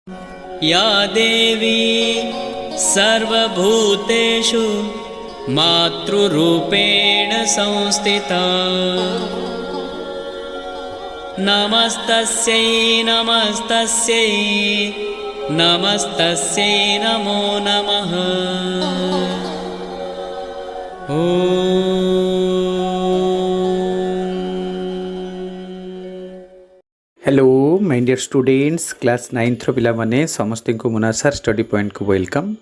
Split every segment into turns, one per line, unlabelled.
या देवी सर्वभूतेषु मातृरूपेण संस्थिता नमस्तस्यै नमस्तस्यै नमस्तस्यै नमो नमः।
Hello my dear students class 9th पिला माने समस्त को मुनासार स्टडी पॉइंट को वेलकम।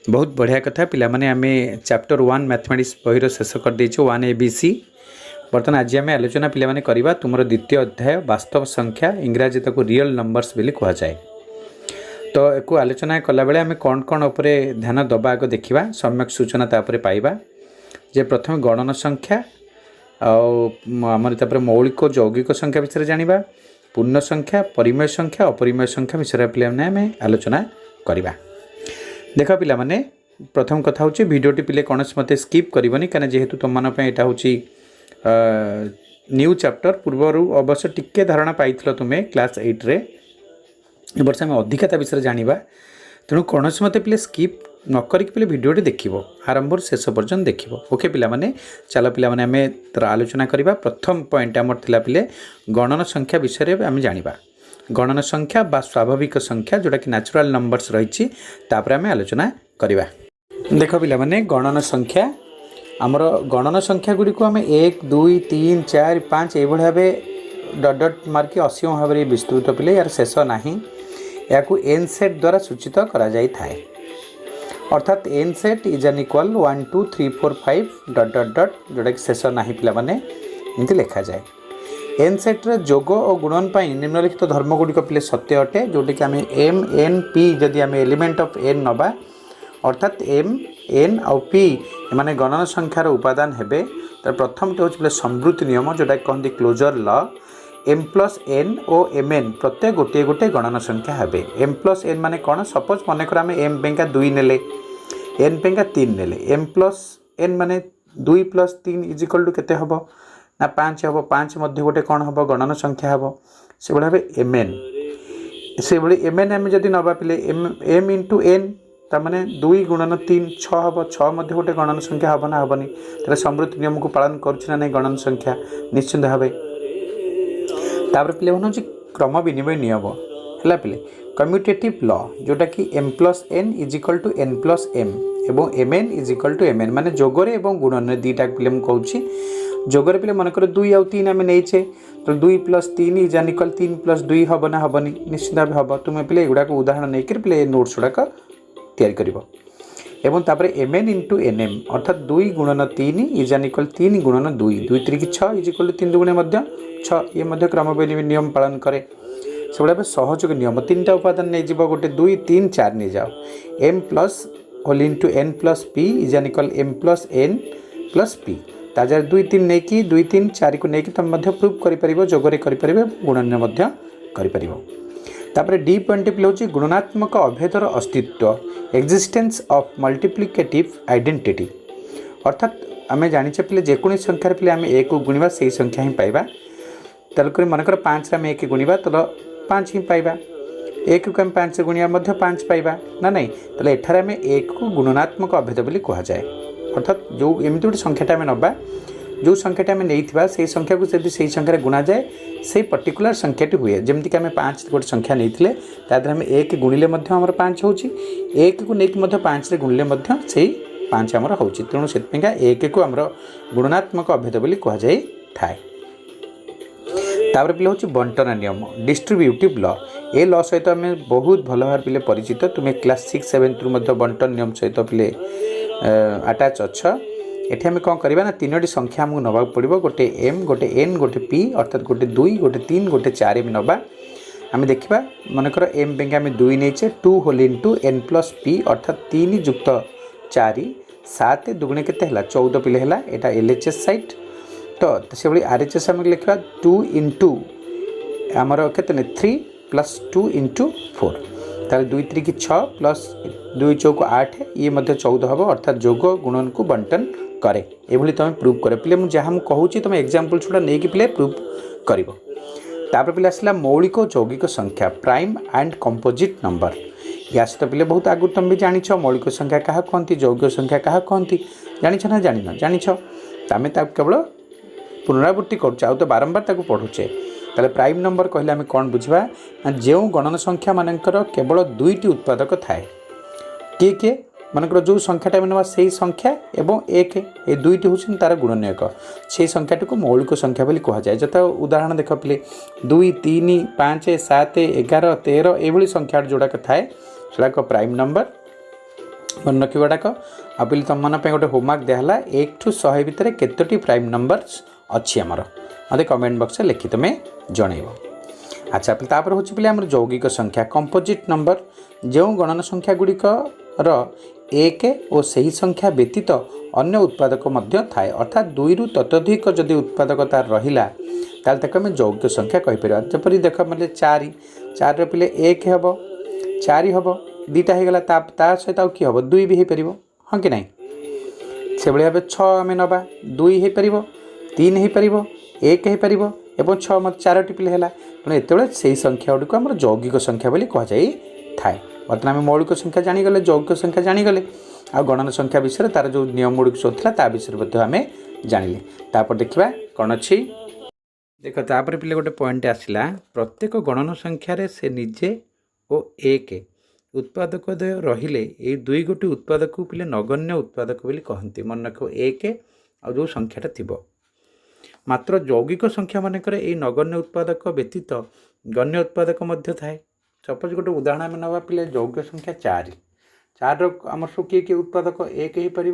बहुत बढ़िया कथा पिला माने आमे चैप्टर 1 मैथमेटिक्स बहिर शेष कर देछो 1 ABC। बर्तमान आज आम आलोचना पिला माने करिबा तुमरो द्वितीय अध्याय वास्तव संख्या इंग्राजी ताको रियल नंबर्स बोली कहा जाए। तो एको आलोचना कला बेले आमे कोन कोन उपरे ध्यान दबा आगो देखिबा सम्यक सूचना तापरे पाइबा जे प्रथम गणन संख्या आमर तापर मौलिक और यौगिक संख्या विषय जानिबा पूर्ण संख्या परिमेय संख्या अपरिमेय संख्या विषय पे आम आलोचना करवा। देख पिला माने प्रथम कथा हूँ भिडियोटी पिले कौन मत स्किप करनी क्या जेहेतु तुम माना यहाँ हूँ न्यू चैप्टर पूर्वर अवश्य टिके धारणा पाई तुम्हें क्लास 8 रे वर्ष आम अधिकता विषय जाना तेणु कौन मत पिले स्किप न करिक पिले भिडियोटी देखिबो आरंभ शेष पर्यंत देखिबो। ओके पिला माने चलो पिला माने आमे तर आलोचना करिबा। प्रथम पॉइंट आमर थिला पिले गणन संख्या विषय रे आमे जानिबा गणन संख्या बा स्वाभाविक संख्या जोटा कि नेचुरल नंबर्स रहिछि तापर आमे आलोचना करिबा। देखो पिला माने गणन संख्या आमर गणन संख्या गुडी को आमे 1 2 3 4 5 ए भଳି भाबे डॉट डॉट मार्क असीम भाबरे विस्तृत पिले यार शेष नाही याकू एन सेट द्वारा सूचित करा जाई थाए अर्थात N set is N equal 1 2 3 4 5 dot dot dot जोटा कि शेष नाही पिला माने इनती लिखा जाए। एन सेट रे जोग और गुणन पाई निम्नलिखित धर्म गुडी को पिले सत्य अटे जोटा कि आमे एम एन पी जदि आमे एलिमेंट ऑफ एन नबा अर्थात एम एन और पी माने गणन संख्यार उपादान हेबे तर प्रथम तो होछि समृद्धि नियम जोटा कि कहंदी closure law M plus N और एम एन प्रत्येक गोटे गोटे गणन संख्या हेबे। एम प्लस एन माने कौन सपोज मनकर आम एम पेंका 2 नेले एन पेंका 3 नेले एम प्लस एन माने 2 प्लस 3 इज इक्वल टू केते हबो ना 5 हबो 5 मध्य गोटे कौन हबो गणन संख्या हबो से बडा हे एम एन से बडे एम एन आम जदि नबा पिले एम इंटू एन ता माने 2 गुणन 3 6 हबो 6 मध्य गोटे गणन संख्या हबो ना हबनी तले समृद्धि नियम को पालन करूछि ना नै गणन संख्या निश्चित भाबे। तापर पिले बन क्रम विनिमय नियम है पिले कम्यूटेटिव लॉ जोटा कि M plus N is equal to N plus M एवं M N is equal to M N माने जोगरे एवं गुणन दीटा पिले मुझे जोगरे पिले मनकर 2 आउ 3 आम नहींचे तो 2 plus 3 is an equal 3 plus 2 हम ना हेनी निश्चित भाव हम तुम्हें पिले एगुड़ा उदाहरण नहीं कर पिले नोट्स गुड़ाक एवं तापर M N into N M अर्थात 2 गुणन 3 इज एन इक्वल 3 गुणन 2 2 3 6 इज इक्वल 3 दुगुणे 6 ये मध्य क्रम विनिमय नियम पालन करे से भाई सहयोग नियम 3टा उपादान नहीं जीव गोटे 2 3 4 नहीं जाओ M plus whole into N plus P is N equal M plus N plus P ताजा 2 3 नहीं कि 2 3 4 को लेकिन तुम प्रूव कर जोगरे कर गुणन कर। तापर डी पॉइंट पिले हूँ गुणात्मक अभेदर अस्तित्व एक्जिस्टेंस ऑफ मल्टीप्लिकेटिव आइडेंटिटी अर्थात आम जाचे पिले जेको संख्यार पिले आम एक गुणवा से संख्या ही पाइबा तेलुक मनकर 5 आम 1 गुणवा तो 5 ही पाइबा 1 को आम 5 गुणिया 5 पाइबा ना नहीं तेल एठार आम 1 को गुणात्मक अभेद बोली कह जाए अर्थात जो एमती गोटे संख्याटा आम नबा जो संख्याटा आम नहीं से संख्या को यदि से संख्यार गुणा जाए से पर्टिकुलर संख्याटी हुए जमीक आम 5 गोटे संख्या नहीं तादर आम 1 गुणिले आमर 5 हो 1 को लेकिन 5 गुणिले से 5 आमर हो तेणु से 1 को आमर गुणात्मक अभेद बोली कह जाए थाए। तापर पिले हूँ बंटन नियम डिस्ट्रीब्यूटिव लॉ ए लॉ सहित आम बहुत भल भाव पिले परिचित तुम्हें क्लास 6 7 रु बंटन नियम सहित पिले आटाच अच्छ एठी आम कौन करवा ना 3टी संख्या आमको नवा पड़ो गोटे एम गोटे एन गोटे पी अर्थात गोटे 2 गोटे 3 गोटे 4 एम नवा आम देखा मनकर एम पे आम 2 नहीं 2 whole into N plus P अर्थात 3 युक्त 4 7 दुगुणे के 14 पिले है यहाँ एलएचएस साइट तो से भाई आरएचएस आम लिखा 2 इंटू आमर के 3 प्लस 2 इंटू 4 तार 2 3 की 6 प्लस 2 चौक 8 ये 14 हम अर्थात जोग गुणन को बंटन करे ये तुम प्रूव करे पिले मुझे कहूँ तुम एग्जाम्पल छुड़ा नहीं कि पिले प्रूव कर। तापर पिले आसला मौलिक और यौगिक संख्या प्राइम एंड कंपोजिट नंबर। या सहित पिले बहुत आगु तुम भी जानिछ मौलिक संख्या क्या कहती यौगिक संख्या क्या कहती जानिछ ना जानिन जानिछ आम केवल पुनरावृत्ति करुचे आउ तो बारंबार ताको पढ़ुचे। ताले प्राइम नंबर कहले आम कौन बुझा ना जो गणन संख्या मानकर केवल दुईटी उत्पादक थाए किए किए मानकर जो संख्याटा ना से संख्या एवं एक ये दुईटी हूँ तार गुणनीयक से संख्याटी को मौलिक संख्या बोली कहुए। जता उदाहरण देख पिले 2 3 5 7 11 13 ये संख्या जोड़ाक थाए सेटाक प्राइम नंबर मन रखा गुड़ाक आ पिले तुम मन गोटे होमवर्क दिहला 1 टू 100 भितर केतोटी प्राइम नंबर्स अच्छी आमर मत कमेंट बॉक्स लिखि तुम्हें जनइब। अच्छा तापर हूँ पिले आम यौगिक संख्या कंपोजिट नंबर जो गणन संख्या गुड़िकर एक और सही संख्या व्यतीत अन्य उत्पादक मध्य थाए अर्थात 2 रु ततोधिक जदि उत्पादक तार रहिला ताल तक आम यौगिक संख्या कहीपर। जपरी देख मतलब 4 4 पिले 1 हम 4 हम 2टा हो गला ता सहित आउ कि हम 2 भी हो पार हाँ कि ना से भाव 6 आम नवा 2 हो पार 3 हो पार 1 हो पार एवं 6 मत 4टी पिले है तेणु एत से संख्या गुड़ी आम यौगिक संख्या बोली कहुए थाए। बर्तमान आम मौलिक संख्या जानीगले यौगिक संख्या जानीगले आ गणन संख्या विषय तार जो नियम गुड़ी सब था ता विषय आम जानिले। तापर देखा कौन अच्छी देख तापर पिले गोटे पॉइंट आसला प्रत्येक गणन संख्यार से निजे और एक उत्पादक रहिले ये 2 गोटी उत्पादक को पिले नगण्य उत्पादक बोली कहते मन रख एक आ जो संख्याटा थिबो मात्र यौगिक संख्या मानकर ये नगण्य उत्पादक व्यतीत गण्य उत्पादक मध्य थाए। सपोज गोटे उदाहरण आम नवा पिले यौगिक संख्या 4 4 आम सब किए उत्पादक 1 हो पार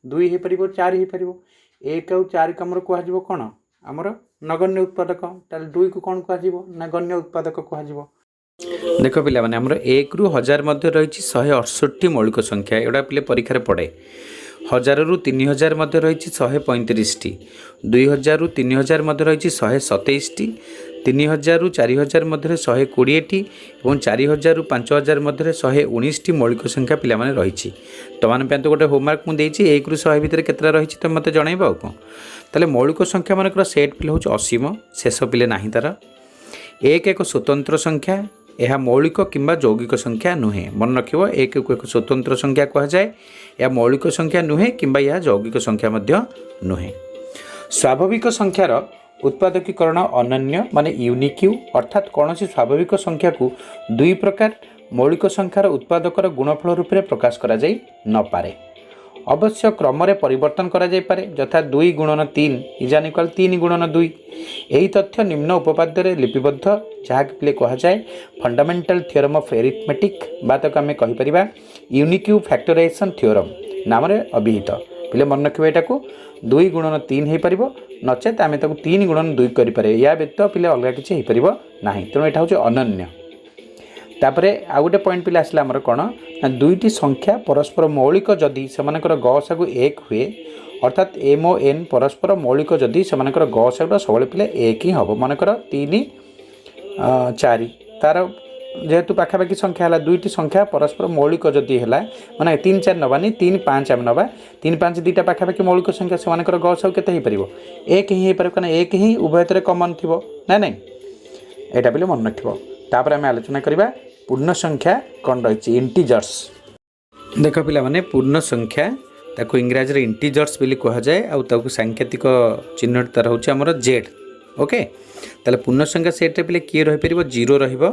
2 हो पार 4 हो पार 1 और 4 को आमर कह कौन आमर नगण्य उत्पादक ताल 2 को कौन कह ना गण्य उत्पादक कह। देख पिला माने आमर 1 रु 1000 मध्य रही 168 मौलिक संख्या एटा पिले परीक्षा पड़े 1000 रु 3000 मध्य रही 135टी 2000 रु 3000 मध्य रही 127टी 3000 रु 4000 मध्य 120टी और 4000 रु 5000 मध्य 119टी मौलिक संख्या पिला माने रही। तुम तो गोटे होमवर्क मुझे 1 रु 100 भितर केतटा रही तुम मत जनइब आ कौन ताले मौलिक संख्या मानकर सेट पिले हूँ असीम शेष पिले ना तार एक स्वतंत्र संख्या यह मौलिक किंबा यौगिक संख्या नुहे मन रख एक एक स्वतंत्र संख्या कहुए यह मौलिक संख्या नुहे किंबा यह यौगिक संख्या मध्य नुहे। स्वाभाविक संख्यार उत्पादकीकरण अनन्य माने यूनिक्यू अर्थात कौन सी स्वाभाविक संख्या को 2 प्रकार मौलिक संख्यार उत्पादकर गुणफल रूप में प्रकाश करा जाई न पारे अवश्य क्रम परिवर्तन करा जाई पारे यथा 2 गुणन 3 इज इक्वल 3 गुणन 2 यही तथ्य निम्न उपपाद्य लिपिबद्ध जहाँ पिले कहुए फंडामेंटल थ्योरम ऑफ एरिथमेटिक बातक आम कहीपर यूनिक्यू फैक्टराइजेशन थ्योरम नाम अभिहित पिले मन रखिए यहाँ को 2 गुणन 3 हो पार नचेत आम 3 गुणन 2 करें या व्यतीत पिले अलग किसी हो पार ना तेणु यहाँ हूँ अनन्य। तापर आउ गोटे पॉइंट पिले आसला आमर कौन ना 2टी संख्या परस्पर मौलिक जदि से गसागु 1 हुए अर्थात एम ओ एन परस्पर मौलिक जदि से गसागुटा सब पिले 1 ही हम मनकर 3 4 तार जेहेतु पाखापाखि संख्या है 2टी संख्या परस्पर मौलिक जदि है मैंने 3 4 नवानी 3 5 आम नवा 3 5 2टा पाखापाखि मौलिक संख्या से गसागु केते हो पार 1 ही हो पार कहना 1 ही उभयतर कमन थी ना नहीं यहाँ पे मन रखिए। आम आलोचना करवा पूर्ण संख्या कौन रही इंटीजर्स। देख पिला माने पूर्ण संख्या ताको इंग्राजी रे इंटीजर्स बोली कहुए आउ सांकेतिक चिन्ह तार हूँ आमर जेड ओके ताले पूर्ण संख्या सेट रे पिले किए रही पार 0 रहिबो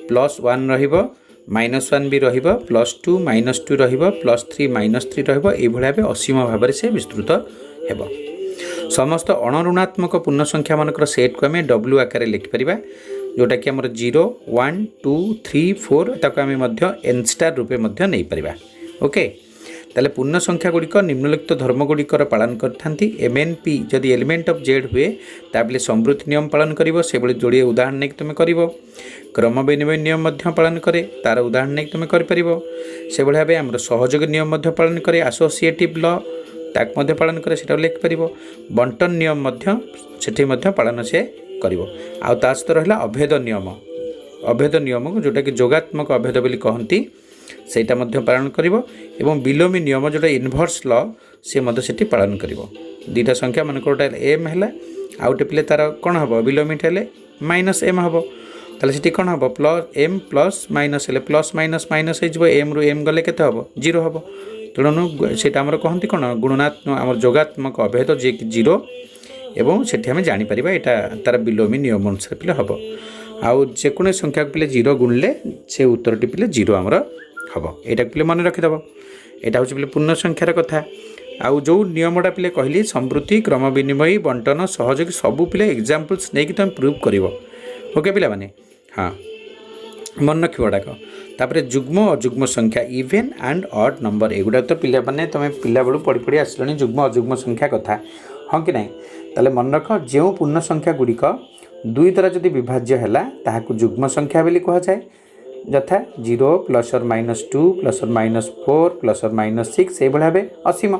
+1 रहिबो -1 भी रहिबो +2 -2 रहिबो +3 -3 रहिबो एई भलिया बे असीम भाव में से विस्तृत हेबो। समस्त अणऋणात्मक पूर्ण संख्या मानकर सेट को आम डब्ल्यू आकार लिखिपर जोटा कि आमर 0 1 2 3 4 ताको आम एन स्टार रूपे नहीं पारिबा ओके ताले पूर्ण संख्या गुड़िक निम्नलिखित धर्म गुड़िकर पालन करथांती MNP जदि एलिमेंट ऑफ जेड हुए ताबले समृद्धि नियम पालन करिवो से बळे जोड़िए उदाहरण नहीं तुम करिवो क्रम विनिमय नियम मध्य पालन करे तार उदाहरण नहीं तुम कर परिवो से बळे भाबे हमर सहयोग नियम मध्य पालन करे एसोसिएटिव लॉ ताक मध्य पालन करे सेटा लिख परिवो बंटन नियम मध्य सेठी मध्य पालन से करिवो आ ता सहित रहला अभेद नियम को जोटा कि जोगात्मक अभेद बोली कहती सेटा मध्य पालन करिवो एवं बिलोमी नियम जोटा इनभर्स लॉ से मध्य सेठी पालन करिवो 2टा संख्या मन कोटा एम हैला आउटे पिले तार कौन हम बिलोमिट हेले माइनस एम हम ताले सेठी कौन हम प्लस एम प्लस माइनस हेले प्लस माइनस माइनस हो एम रु एम गले केते हम जीरो हम तेणु सेटा आमर कहती कौन गुणनात्मक आम जोगात्मक अभेद जी जीरो एवं सेठी आम जापर यहाँ तार बिलोमी नियम अनुसार पिले हम आउ जेको संख्या को पिले जीरो गुणले से उत्तरटी पिले जीरो आमर हम यहाँ पिले मन रखिदेव यहाँ हूँ पिले पूर्ण संख्यार कथा आउ जो नियमटा पिले कहली संवृत्ति क्रम विनिमय बंटन सहयोगी सबू पिले एग्जाम्पल्स नहीं तुम प्रूव कर ओके पिला माने हाँ मन रख गुड़ाक तापर जुग्म अजुग्म संख्या इवेन एंड ऑड नंबर एगुड़ा तो पिला माने तुम पिला बेलू पढ़ी पढ़ी आसलनी जुग्म अजुग्म संख्या कथा हाँ कि नहीं ताले मन रख जो पूर्ण संख्या गुड़िक दुई द्वारा जदि विभाज्य है ताहाकू जुग्म संख्या बोली कह जाए यथा 0 +/-2 +/-4 +/-6 से भाव असीम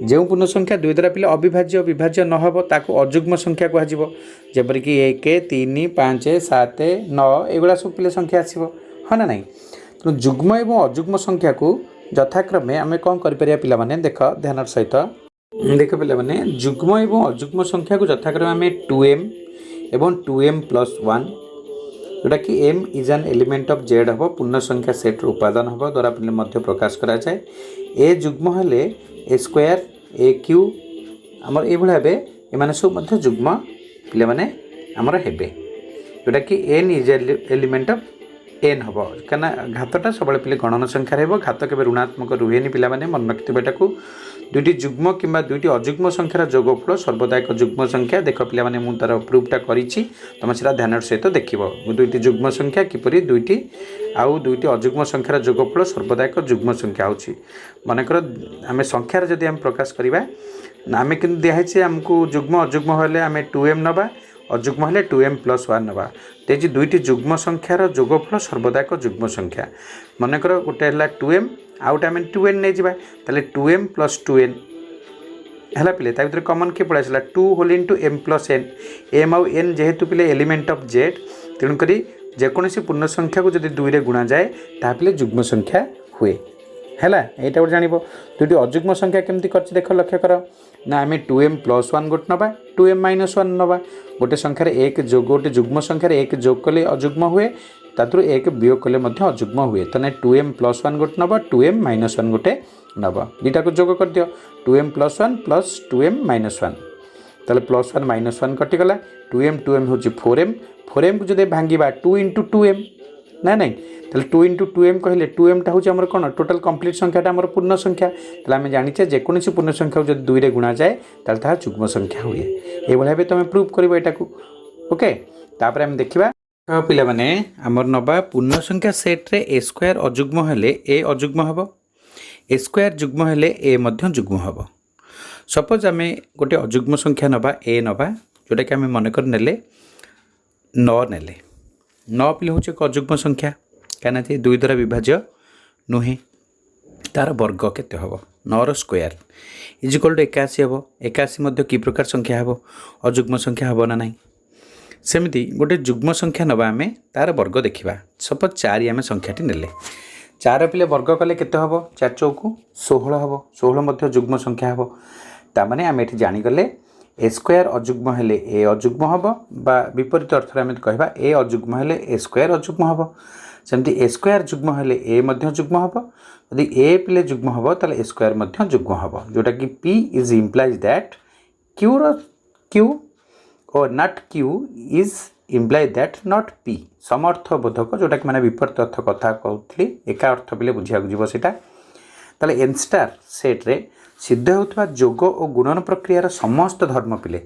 जो पूर्ण संख्या दुई द्वारा पिले अविभाज्य विभाज्य न हो ताकू अजुग्म संख्या कहपर कि 1 3 5 7 9 एगुड़ा सब पिले संख्या आसो हाँ ना नहीं तेणु जुग्म एवं अजुग्म संख्या को यथाक्रमे आम कौन कर पाने देख ध्यान सहित देख पे जुग्म एवं अजुग्म संख्या को यथाक्रमे आम 2m एवं 2m+1 जोटा कि m is an element of Z हम पूर्ण संख्या सेट उपादान हम द्वारा पिले प्रकाश करा जाए ए जुग्म हेले ए स्क्वायर ए क्यू आमर ये भाव एम सब जुग्म पिले माने आमर हेबे जोटा कि n is element of n हम कहीं घातटा सब पिले गणन संख्या रहा घात के ऋणात्मक रुहे पिला माने मन रखिथे एटा दुईटी जुग्म किंबा दुईटी अजुग्म संख्यार जोगफल सर्वदा एक जुग्म संख्या देख पिला माने मु तार प्रूफटा करिछि तुम से ध्यान सहित देखिब दुईटी जुग्म संख्या किपरि दुईटी आउ दुईटी अजुग्म संख्यार जोगफल सर्वदा एक जुग्म संख्या होछि मनकर आम संख्यार जदि आम प्रकाश करवा आम कि दिखाई आमको जुग्म अजुग्म हेले आम 2m नवा अजुग्म हेले 2m+1 नवा तेजी दुईटी जुग्म संख्यार जोगफल सर्वदा एक जुग्म संख्या मनकर गोटे है 2m आउटे आम 2n नहीं जावा ताले 2m+2n है पिले भर कमन किए पड़ा आसला 2 होल इंटू m+n m आउ n जेहेतु पिले एलिमेंट ऑफ जेड तेणुक जेकोसी पूर्ण संख्या को जब 2 रे गुणा जाए ता पिले जुग्म संख्या हुए है यहाँ गोटे जान दुईटी अजुग्म संख्या केमती कर देख लक्ष्य कर ना आम 2m+1 गोटे नवा 2m-1 नवा गोटे संख्यार एक गोटे जुग्म संख्यार एक जोग कले अजुग्म हुए तादर एक वियोग कले अजुग्म हुए तो 2m+1 गोटे नवा 2m-1 गोटे नवा दुईटा को जोग कर दियो 2m+1 + 2m-1 ताले +1 -1 कटिगला 2m हूँ 4m को जब भांगा 2 × 2m ना नहीं ताले 2 × 2m कहले 2m टा हूँ आम कौन टोटाल कंप्लीट संख्याटा आम पूर्ण संख्या ताले आम जाचे जेकोसी पूर्ण संख्या को जब 2 रे गुणा जाए ताले ताहा जुग्म संख्या हुए ये भाव तुम प्रूफ कर ओके तापर आम देखा पिला माने आमर नवा पूर्ण संख्या सेट्रे ए स्क्वायर अजुग्म हेले ए अजुग्म हम ए स्क्वायर जुग्म हेले ए मध्य जुग्म हम सपोज आम गोटे अजुग्म संख्या नवा ए नवा जोटा कि आम मनकर नेले 9 नेले 9 पिले हूँ एक अजुग्म संख्या कहीं दुई द्वारा विभाज्य नुहे तार वर्ग केते हम 9 स्क्वायर इजिकल टू 81 हम 81 कि प्रकार संख्या हम अजुग्म संख्या हम ना नहीं सेमती गोटे जुग्म संख्या नवा आम तार वर्ग देखा सपोज 4 आम संख्याटी नेले 4 पिले वर्ग कले केते हम 4 चौकू 16 हम 16 जुग्म संख्या हम ताने आम ये जानीगले ए स्क्वायर अजुग्म हेले ए अजुग्म हम बा विपरीत अर्थ आम कहवा ए अजुग्म हेले ए स्क्वायर अजुग्म हम सेमती ए स्क्वायर जुग्म हेले ए मध्य जुग्म हम यदि ए पिले जुग्म हम ताले ए स्क्वायर मध्य जुग्म हम जोटा कि P is implies that Q और not Q is implies that not P समर्थ बोधक जोटा कि मैंने विपरीत अर्थ कथा कहती एका अर्थ पिले बुझा जीव से एन स्टार सेट्रे सिद्ध होता जोग और गुणन प्रक्रियार समस्त धर्म पिले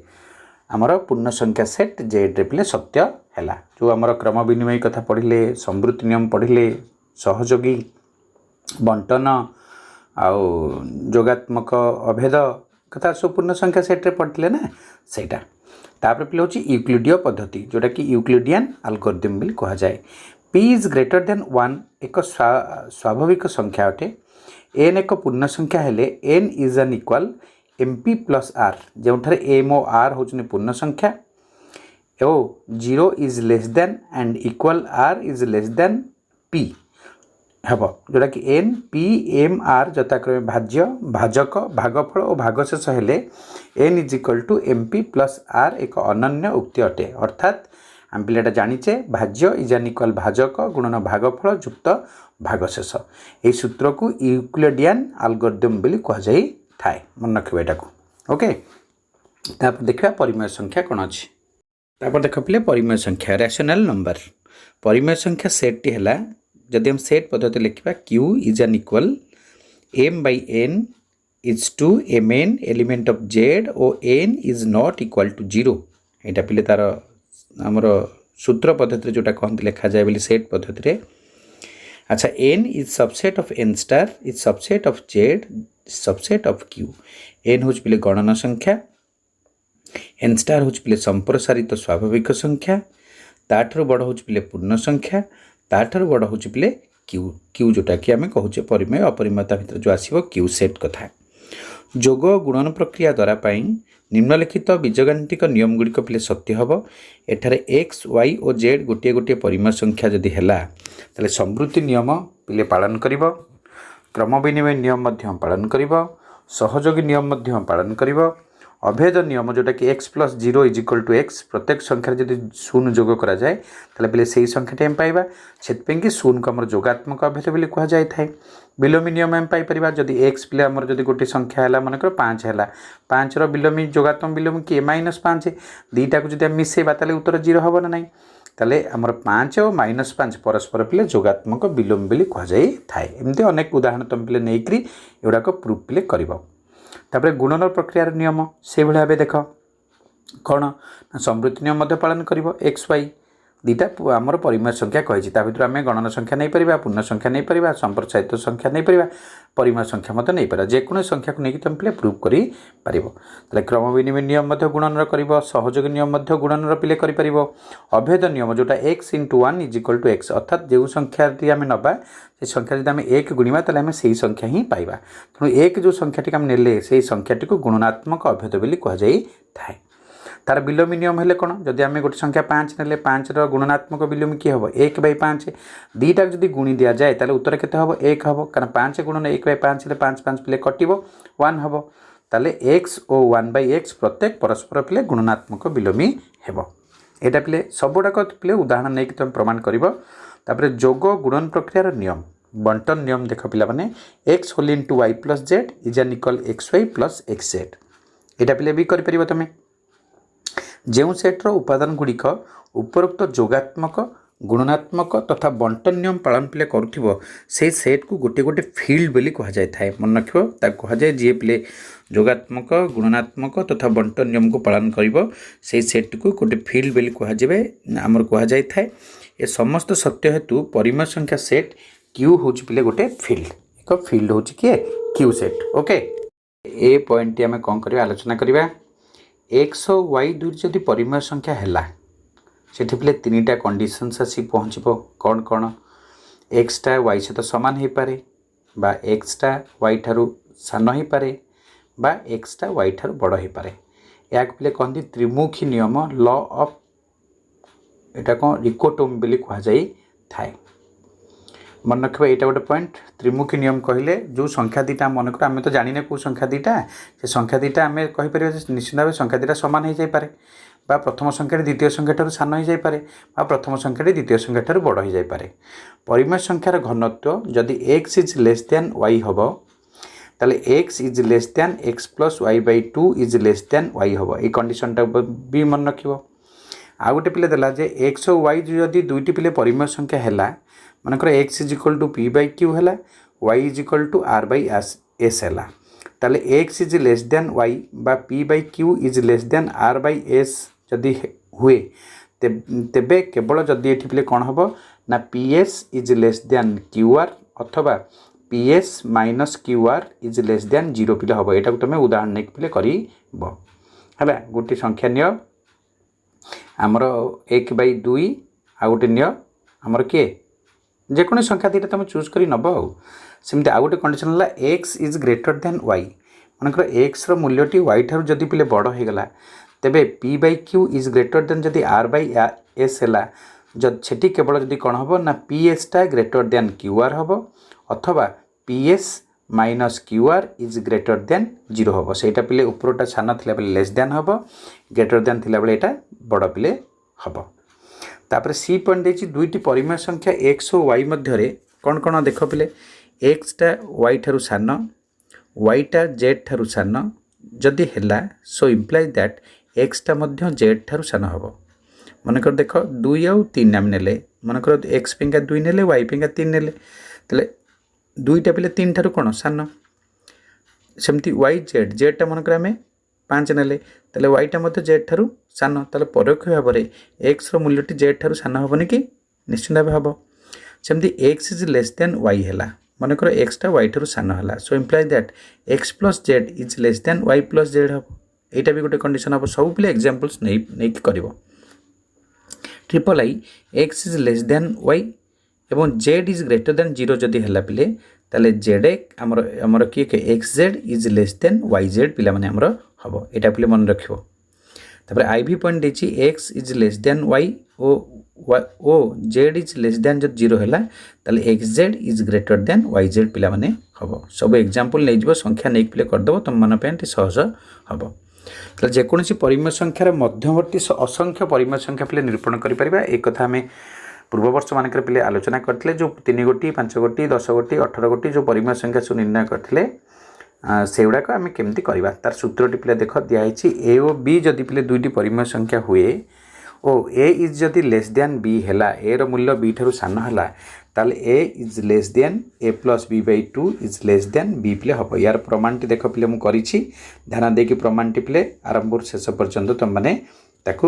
आमर पूर्ण संख्या सेट जेड्रे पिले सत्य है जो आमर क्रम विनिमय कथा पढ़िले संवृत्ति नियम पढ़िले सहयोगी बंटन आउ जोगात्मक अभेद कथा सब पूर्ण संख्या सेट्रे पढ़ते ना सहीटा तापर पिले हूँ यूक्लिडीय पद्धति जोटा कि यूक्लिडियन एल्गोरिथम भी कह जाए P इज ग्रेटर देन 1 एक स्वाभाविक संख्या अटे n एक पूर्ण संख्या हेले n is an equal mp+r जो m और r हूँ पूर्ण संख्या और 0 is less than and equal r is less than p ହେବ जोटा कि एन पी एम आर यथाक्रमे भाज्य भाजक भागफल और भागशेष हेले N is equal to M P plus R एक अनन्य उक्ति अटे अर्थात आम पिलाटा जानीचे भाज्य इज एन इक्वल भाजक गुणन भागफल युक्त भागशेष यही सूत्र को यूक्लिडियन एल्गोरिथम बोली कहुई थाए मन रखिए यहाँ ओके तापर देखा परिमेय संख्या कौन अच्छी तापर देख पे परिमेय संख्या रैशनल नंबर परिमेय संख्या सेट टी है जदि हम सेट पद्धति लिखा Q is N equal M by N is to M N element of Z और N is not equal to zero यहाँ पे तार आमर सूत्र पद्धति जोटा कहते लिखा जाए बोली सेट पद्धति अच्छा N is subset of N star is subset of Z subset of Q N हूँ पे गणना संख्या एन स्टार हूँ पे संप्रसारित स्वाभाविक संख्या ताठू बड़ हूँ पे पूर्ण संख्या ताठू बड़ हूँ पे क्यू क्यू जोटा कि आम कहूचे परिमेय अपरिमेयता भितर जो आसो क्यू सेट कथा जोग गुणन प्रक्रिया द्वारा पाई निम्नलिखित बीजगाणितिक नियम गुड़िक पे सत्य हम एठारे एक्स वाई और जेड गोटे गोटे परिमेय संख्या जदि है समृद्धि नियम पे पालन कर क्रम विनिमय नियम पालन कर सहयोगी नियम पालन कर अभेद नियम जोटा कि X plus zero is equal to X प्रत्येक संख्यार जब शून्य जोग करा जाए पे से संख्याटी आम पाइबा से शून्य को आम जोगात्मक अभेद बोली कहुई था बिलोमी नियम आम पाइपर जदि एक्स पे आम जब गोटे संख्या है मनकर 5 है 5 बिलोमी जोगात्मक बिलोमी किए -5 दुईटा को जब आम मिसेबा उत्तर जीरो हम ना ताले आमर 5 और -5 परस्पर पे जोगात्मक बिलोम बोली कहुई थाए एमती अनेक उदाहरण तुम पे नहीं एगुड़ाक प्रूफ पे कर तापर गुणन प्रक्रियार नियम से भाव भाव देख कौन समृद्धि नियम पालन कर एक्स वाई दुईटा आमर परिमेय संख्या कही भर आम गणन संख्या नहीं पार पूर्ण संख्या नहीं पार संप्रसारित संख्या नहीं पार परिमेय संख्या मत नहीं पार जेको संख्या को लेकिन तुम पे प्रूव कर क्रम विनिमय नियम गुणन कर सहयोगी नियम गुणन पे कर अभेद नियम जोटा X into 1 is equal to X अर्थात जो संख्या आम नवा से संख्या जब आम एक गुणवा ताले आम से संख्या ही पाइबा तेणु एक जो संख्याटी आम नेले से संख्याटी को गुणनात्मक अभेद बोली कहुई थाए तार बिलोमी नियम है कौन जदि आम गोटे संख्या 5 ने 5 गुणनात्मक बिलोमी किए हम 1/5 दुईटा जब गुणी दि जाए ताले उत्तर केते हम 1 हम कारण 5 गुणन 1/5 ले 5 5 पे कटिव 1 हम ताले x और 1/x प्रत्येक परस्पर पे गुणनात्मक बिलोमी हेब एटा पे सबुड़ाक पे उदाहरण नहीं तुम प्रमाण कर जोग गुणन प्रक्रियार नियम बंटन नियम देख पे X whole into Y plus Z is N equal X Y plus X Z यहाँ पे भी कर तुम जो सेट्र उपादान गुड़िक उपरोक्त जोगात्मक गुणनात्मक तथा बंटन नियम पालन पे करुव से सेट को गोटे गोटे फील्ड बोली कहुई थाए मन रख कहुए जी पे जोगात्मक गुणनात्मक तथा बंटन नियम को पालन कर सेट को गोटे फील्ड बोली कहुए आमर कहुई थाए ये समस्त सत्य हेतु परिमेय संख्या सेट क्यू हूँ पे गोटे फील्ड एक फील्ड हूँ किए क्यू सेट ओके ए पॉइंट आम कौन कर आलोचना करवा एक्स और वाई दुई जदि परिमेय संख्या है से तीन टा कंडीशंस आसी पहुँचब कौन कौन एक्सटा वाई सहित सामान हो पारे बा एक्सटा वाई ठारू सान हो पारे बा एक्सटा वाई ठारू बड़ हो पारे या पे कहते त्रिमुखी नियम लॉ ऑफ एटा कौन रिकोटोम बोली कहुई थाए मन रखा यहाँ गोटे पॉइंट त्रिमुखी नियम कहले जो संख्या दीटा मन कर आम तो जाने कौ संख्या दीटा से संख्या दीटा आम कहीपर निश्चित भाव संख्या दीटा सामान हो जापे बा प्रथम संख्या द्वितीय संख्या ठार सान हो जापे बा प्रथम संख्या द्वितीय संख्या ठार बड़ हो जापे परिमेय संख्यार घनत्व जदि X is less than Y हम ताले X is less than X plus Y by 2 is less than Y हम ये कंडीशनटा भी मन रख आ गोटे पे देला जे एक्स और वाई जदि दुईटी पे परिमेय संख्या है मनकर X is equal to P by Q है Y is equal to R by S है ताले X is less than Y बा P by Q is less than R by S जदि हुए तेबे केवल जदि ये पे कौन हम ना P S is less than Q R अथवा P S minus Q R is less than zero पे हम यहाँ तुम उदाहरण नहीं पे कर गोटे संख्या निय आमर 1/2 आ गोटे निय आमर किए जेको संख्या दीटा तुम चूज कर नब आमती आ गोटे कंडीशन है X is greater than Y मनकर एक्स मूल्यटी वाई ठार जदि पे बड़ हो गला तेबे P by Q is greater than जदि आर बाई एस है जब सेठी केवल जदि कौन हम ना पी एसटा ग्रेटर देन क्यू आर हम अथवा P S minus Q R is greater than 0 हम सहीटा पिले उपरटा सान थिला बेले लेस देन हम ग्रेटर देन थिला बेले एटा बड़ पिले हम तापर सी पॉइंट देछि दुईटी परिमेय संख्या x और y मध्य कौन कौन देख पिले एक्सटा y ठारू सान yटा z ठारू सान जदि हैला सो इम्प्लाइ दैट एक्सटा मध्य z ठारू सान हम मनकर देख 2 आउ 3 आम नेले मनकर x पेंगा 2 नेले y पेंगा 3 नेले तले दुईटा पिले 3 ठारू कौन सान सेमती y z z टा मनकर आम 5 नेले तले y टा मध्य z ठारू सान तले परोक्ष भाव में x रो मूल्यटी z ठारू सान हेनी कि निश्चित भाव हम सेमती x is less than y है मनकर x टा y ठारू सान है so imply that x plus z is less than y plus z हम यहाँ भी गोटे कंडीशन हम सब पिले एग्जांपल्स नहीं कर triple I x is less than y एवं z इज ग्रेटर देन 0 जदि है पिले ताले z आमर किए x Z is less than y Z पिला माने आमर हम यहाँ पिले मन रखिबो तापर आई भी पॉइंट देछि X is less than y ओ जेड इज लेस देन जब 0 है ताले X Z is greater than y Z पिला माने हम सब एग्जांपल नहीं जीवो संख्या नहीं पिले कर दबो तुम मन पे सहज हम ताले जेकोसी परिमेय संख्यार मध्यवर्ती असंख्य परिमेय संख्या पिले निरूपण करि परिबा एक कथा हमें पूर्व वर्ष मानकर पिले आलोचना करथिले जो 3 गोटी 5 गोटी 10 गोटी 18 गोटी जो परिमेय संख्या सब निर्णय करथिले से गुड़ाक आम केमती करवा तार सूत्रटी पिले देख दिखाई ए और बी जदि पिले दुईटी परिमेय संख्या हुए ओ ए इज जदि लेस देन बी है ए रो मूल्य बी ठारू सान है ताल A is less than A plus B by 2 is less than B पिले हम यार प्रमाणटी देख पिले मुझे करी ध्यान देकी प्रमाणटी पिले आरंभ शेष पर्यंत तुम मैंने देख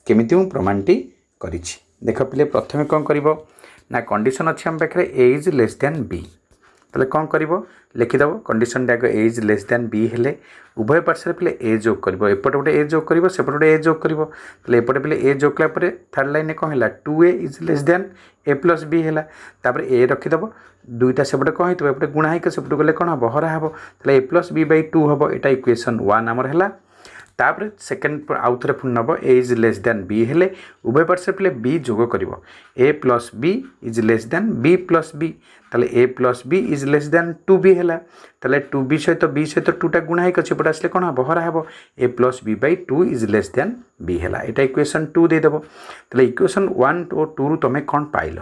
केमिति मु प्रमाणटी करी देख पिले प्रथम कौन कर ना कंडीशन अच्छी आम पाखे ए इज लेस देन बी ताले कौन कर लिखिदेव कंडीशन डाक ए इज लेस देन बी हेले उभय पार्श्व पिले ए जोग कर एपटे गोटे ए जोग कर सेपटे गोटे ए जोग कर एपटे पिले ए जोग कला थर्ड लाइन कौन है 2a is less than A plus B है ए रखिदेव दुईटा सेपटे कौन हो एपटे गुणा होकर सेपटे गले कौन हम हरा हम ए प्लस बी बाई 2 हम यहाँ इक्वेशन 1 आमर है तापर सेकेंड आउ थे पुणी नब A is less than B हेले उभय पार्श्व पिले बी जोग कर A plus B is less than B plus B ताले A plus B is less than 2b है ताले 2b सहित बी सहित 2टा गुणा होकर सेपटे आसले कौन हम हरा हम A plus B by 2 is less than B है यहाँ इक्वेशन 2 देदेव ताले इक्वेशन 1 और 2 रु तुम कौन पाइल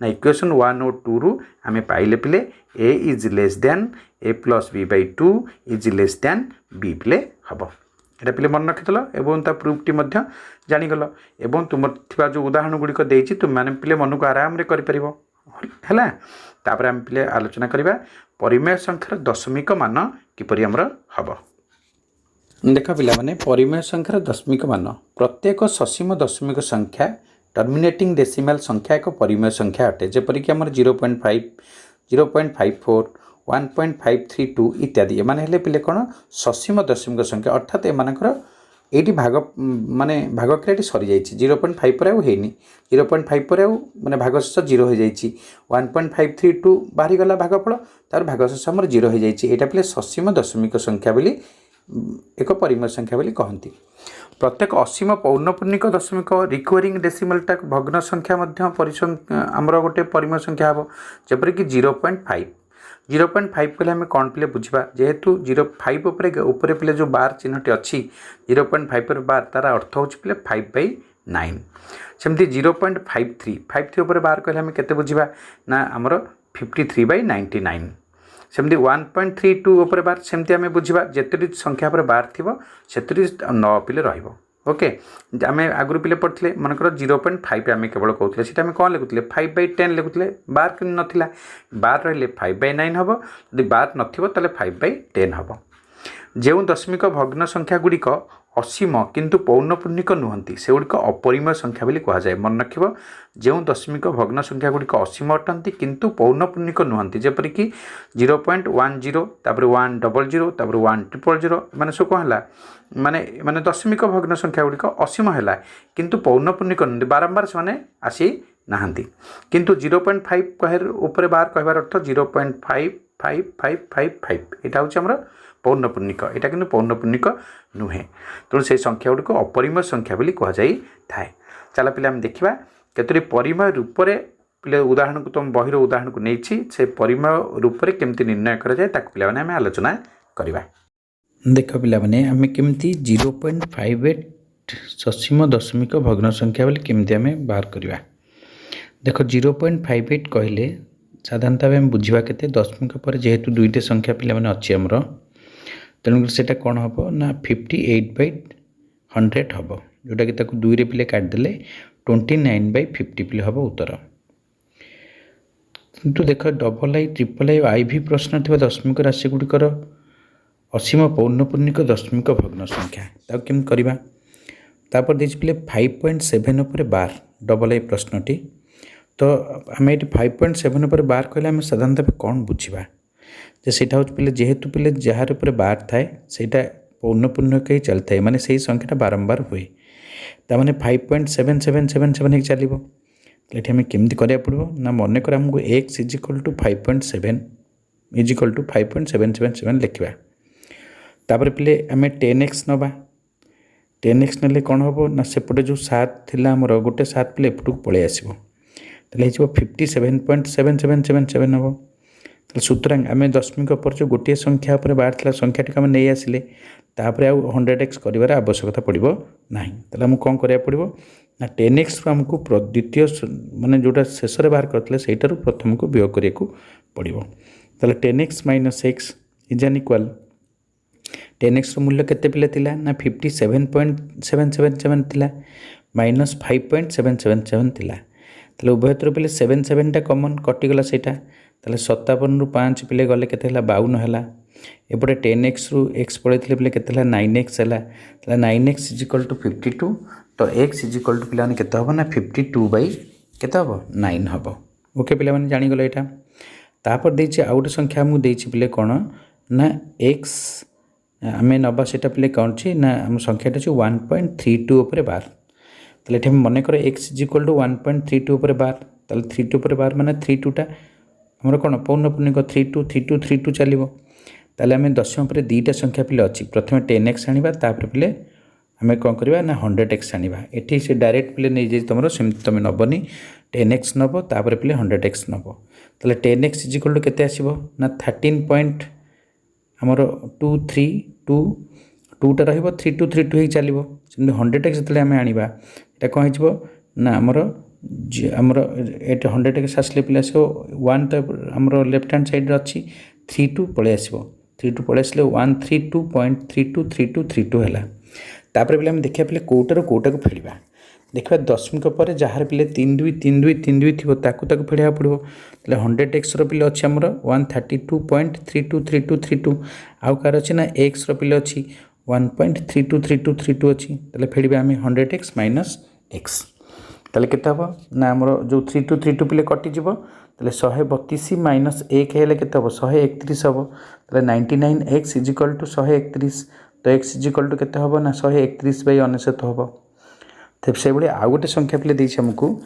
ना इक्वेशन 1 और 2 रु आम पाइले पिले A is less than A plus B by 2 is less than B पिले हम यहाँ पिले मन रखिदेल एवं प्रूफटी जाणीगल एवं तुम थी जो उदाहरण गुड़िक देती तुम मैंने पिले मन को आराम से है तापर आम पिले आलोचना करवा परिमेय संख्यार दशमिक मान किपरि आमर हम देख पिला माने परिमेय संख्यार दशमिक मान प्रत्येक ससीम दशमिक संख्या टर्मिनेटिंग डेसिमाल संख्या एक परिमेय संख्या अटे जेपरिक आमर 0.5 0.54 1.532 इत्यादि एमाने हेले पिले कौन ससीम दशमिक संख्या अर्थात एमानकर ये भाग माने भागक्रिया सरी जाइए 0.5 पर आनी 0.5 पर माने भागशेष 0 हो जाइए 1.532 बाहरी गला भागफल तार भागशेष आमर 0 हो जाइए यहाँ पिले ससीम दशमिक संख्या बोली एक परिमेय संख्या बोली कहती प्रत्येक असीम पौर्णपूर्णिक दशमिक रिकरिंग डेसिमलटा भग्न संख्या आमर गोटे परिमेय संख्या हम जपरिक 0.5 0.5 पहले आम कौन पिले बुझा जेहेतु 0.5 उपरे पिले जो बार चिन्हटी अच्छी 0.5 पर बार तार अर्थ हो पिले 5/9 सेमती 0.53 उपर बार कहले आम केते बुझा ना आमर 53/99 सेमती 1.32 उपर बार सेमती आम बुझा जिते संख्या पर बार थी से 9 पिले रहिबो ओके आम आगुरी पिले पढ़ते मनकर 0.5 आम केवल कहते हैं कौन लिखुले 5/10 लिखुले बार नाला बार रही 5/9 हम यदि बार नथिबो ताले 5/10 हम जो दशमिक भग्न संख्या गुड़िक असीम किंतु पौर्णपूर्णिक नुहति से गुड़िक अपरिमेय संख्या बोली कहुए मन रख जो दशमिक भग्न संख्या गुड़िक असीम अटंती किंतु पौर्णपूर्णिक नुहति जेपरिक 0.10 तापर 100 तापर 100 माने सब कौन है माने माने दशमिक भग्न संख्या गुड़िक असीम है किंतु पौर्णपूर्णिक नुहति बारंबार से आसी नाहंती किंतु 0.5 कह ऊपर बार कहबार अर्थ 0.5555 यहाँ हूँ पौर्णपूर्णिक यहाँ कि पौर्णपूर्णिक नुहे तेणु से संख्या गुड़िक अपरिमेय संख्या बोली कहुए थाए चल पिले आम देखा केतोटी परिमेय रूप से पिले उदाहरण को तुम बहिर उदाहरण को नहीं से परिमेय रूप से केमती निर्णय कराए पे आम आलोचना करवा। देख पे आम केमती 0.58 ससीम दशमिक भग्न संख्या बोले केमती आम बाहर करवा। देख 0.58 कहले साधारणतः आम बुझा के दशमिक पर जेहेतु दुईटे संख्या पे अच्छी आमर तेणुक से कौन हम ना 58/100 हम जोटा कि दुई पिले काटिदेले 29/50 पिले हम उत्तर। किंतु देख डबल आई ट्रिपल आई आई भी प्रश्न थी दशमिक राशि गुड़िकर असीम पौर्णपूर्णिक दशमिक भग्न संख्या केम करवा। तापर देखिए पिले 5.7 पर 12 डबल आई प्रश्नटी तो आम ये 5.7 पर 12 कहले आम साधारणतः कौन बुझा सेटा हूँ पिले जेहेतु पिले जार पर 12 थाए सेटा पौर्णपूर्णिक ही चलता है माने से संख्याटा बारंबार हुए ताने 5.7777 चलो ये आम केमती करा पड़ो ना मन कर आमको x = 5.7 = 5.777 लिखा। तापर पिले आम 10x नवा 10x ना कौन हम ना सेपटे जो 7 थी आमर गोटे 7 पिले एपटू पलि आसो 57.7777 हम। सूतरां आम दशमिक पर जो गोटे संख्या पर 12 था संख्या टी नहीं आसिले तापर आउ 100x कर आवश्यकता पड़ो ना आमको कौन करा पड़ो ना 10x आमको द्वितीय माने जोटा शेष बाहर करते सहीटार प्रथम को वियोग करने को पड़ो। 10x - x = 10x मूल्य केते पिले थिला ना 57.777 थिला माइनस 5.777 थिला उभय थर पे 7 कमन कटिगला सेटा 57 रु 5 पिले गले केते 52 है एपटे 10x रु x पड़े पे केते 9x है 9x = 52 तो x = पे केते हम ना 52/9 हम। ओके पे जानीगल यहाँ तापर देछि आउ गोटे संख्या आमको देछि पे कौन ना x आम नवा से पे कौन ची ना आम संख्याटा 1.32 उपर 12 ये मन कर x = 1.32 उपर 12 32 उपर 12 माने 32टा आमर कौन पौर्णपूर्णिक 32 32 32 चलो ताले आम दशम पर दुईटा संख्या पे अच्छी प्रथम 10x आने पे आम कौन करवा ना 100x आने ये से डायरेक्ट पे नहीं जाए तुम सेमती तुम नबनी 10x नब तापर पे 100x नब 10x = केते आसीबो ना 13. आमर 232टा रही 3232 ही चलो 100x जो आम आने कौन हो ना आमर आमर ये 100x आसले पे आसो 1 तो आमर लेफ्ट हैंड साइड अच्छी 32 पलि आसो 32 पलि आसले 132.323232 है तापर पे देखा पे कौटार कौटा को फेड़ा देखा दशमिक पर जार पे 3 2 3 2 3 2 थी फेड़ा पड़ो 100x पे अच्छे आमर 132.323232 आउ कार अच्छे ना x पे अच्छी 1.323232 अच्छी फेड़ा आम 100x - x ताले केते हम ना आमर जो 3232 पे कटिज 132 - 1 है केते हम 131 हम 99x = 131 तो x = केते हम ना 131/99 हम। तब से भाई आउ गोटे संख्या पे देछि हमको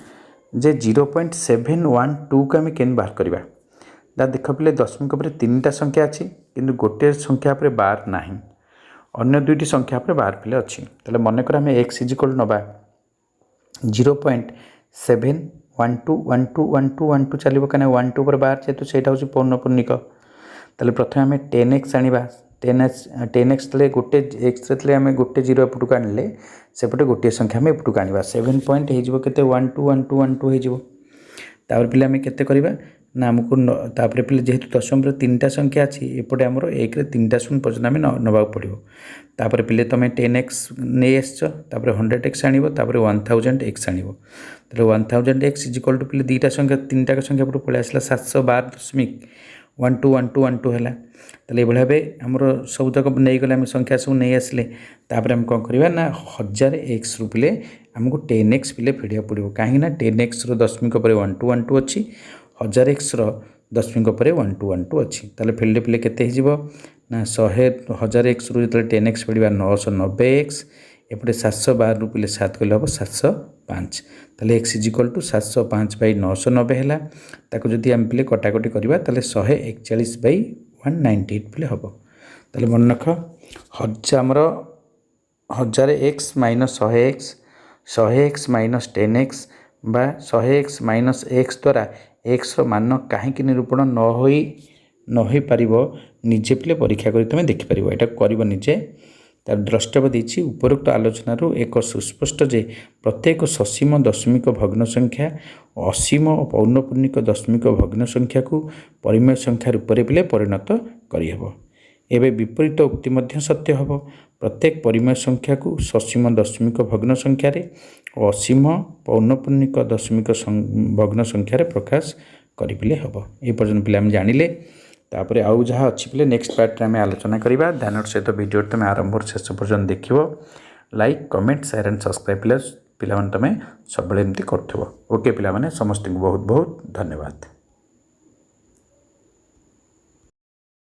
जे 0.712 को आम केन बाहर करवा देख पे दशमिक पर 3टा संख्या अच्छी किंतु गोटे संख्या पर 12 ना अन्य दुईटी संख्या पर 12 पे अच्छी मन कर आम x = नवा 0.7121212 चलो कहीं 1 2 पर 12 जेहतु से पौर्णपूर्णिक प्रथम आम 10x आने 10x गोटे x आम गोटे 0 एपटू आने सेपटे गोटे संख्या आम एपटू आने 7 पॉइंट हो 1 2 1 2 1 2 हो पे आम के ना आमको तापर पे जेहेतु दशम 3टा संख्या अच्छी एपटे आमर 1 रे 3टा शून्य पर्यटन आम नवा पड़ो तापर पे तुम 10x नहीं आसपर 100x आण 1000x आण 1000x = पे दुईटा संख्या 3टा संख्या पटू पलि आसला 712.121212 है ये भाव आमर सब तक नहीं गले आम संख्या सब नहीं आसिले आम कौन करवा ना 1000x पे आमको 10x पे फेड़ा पड़ो कहीं 10x दशमिक पर 1 2 1 2 अच्छी 1000x दशमिक पर 1 2 1 2 अच्छी फेड़े पे केते ना 1000x जो 10x फेड़ा 990x एपटे 712 रु पे 7 कले हम 705 x = 705/990 है जदि आम पे कटाकटी करवा 141/198 पे हम मन रख आमर 1000x - 100x 100x minus 10x बा 100x माइनस x द्वारा x मान कहीं निरूपण न हो पारिब निजे पिले परीक्षा कर तुम देखिपर यहाँ कर निजे तार द्रष्टव्य देछि उपरोक्त आलोचनार एक सुस्पष्ट जे प्रत्येक ससीम दशमिक भग्न संख्या असीम पौनपूर्णिक दशमिक भग्न संख्या को परिमेय संख्या रूप में पिले परिणत करहब। एवं विपरीत उक्ति मध्य सत्य हम प्रत्येक परिमेय संख्या को ससीम दशमिक भग्न संख्यार और असीम पौनपूर्णिक दशमिक भग्न संख्यार प्रकाश करें हम। ये पर्यटन पे जानिले तापर आउ जहाँ अच्छी पे नेक्स्ट पार्ट में आलोचना करवा ध्यान सहित वीडियो तुम आरंभ शेष पर्यटन देख like comment share and subscribe पे तुम सब एमती कर ओके पे समस्त बहुत बहुत धन्यवाद।